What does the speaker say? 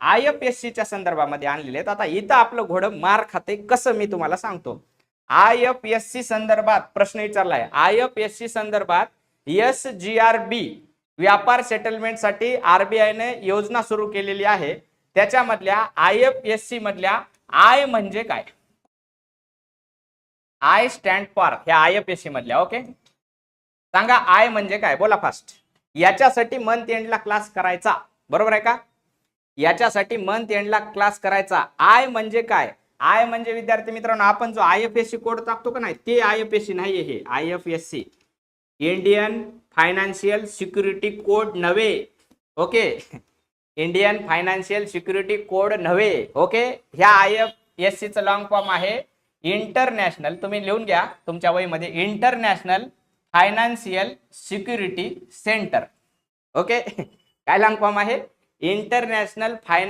IFSC च्या संदर्भामध्ये आणलेले आहेत. आता इथं आपलं घोडं मार खाते कसं मी तुम्हाला सांगतो. IFSC संदर्भात प्रश्न विचारलाय. IFSC संदर्भात SGRB व्यापार सेटलमेंटसाठी RBI ने योजना सुरू केलेली आहे. त्याच्यामधल्या IFSC मधल्या आय म्हणजे काय? आय स्टँड फॉर ह्या IFSC मधल्या. ओके, सांगा आय म्हणजे काय, बोला फास्ट. याच्यासाठी मंथ एंडला क्लास करायचा, बरोबर आहे का? याच्यासाठी मंथ एंडला क्लास करायचा. आय म्हणजे काय? आय म्हणजे विद्यार्थी मित्रांनो आपण जो IFSC कोड टाकतो का नाही ते IFSC नाहीये. हे IFSC Indian financial security code नव्हे. Okay, Indian financial security code नव्हे. ओके, ह्या IFSC चं लॉंग फॉर्म आहे इंटरनॅशनल, तुम्ही लिहून घ्या तुमच्या वहीमध्ये, international financial security centre. Okay, काय लॉंग फॉर्म आहे? International finance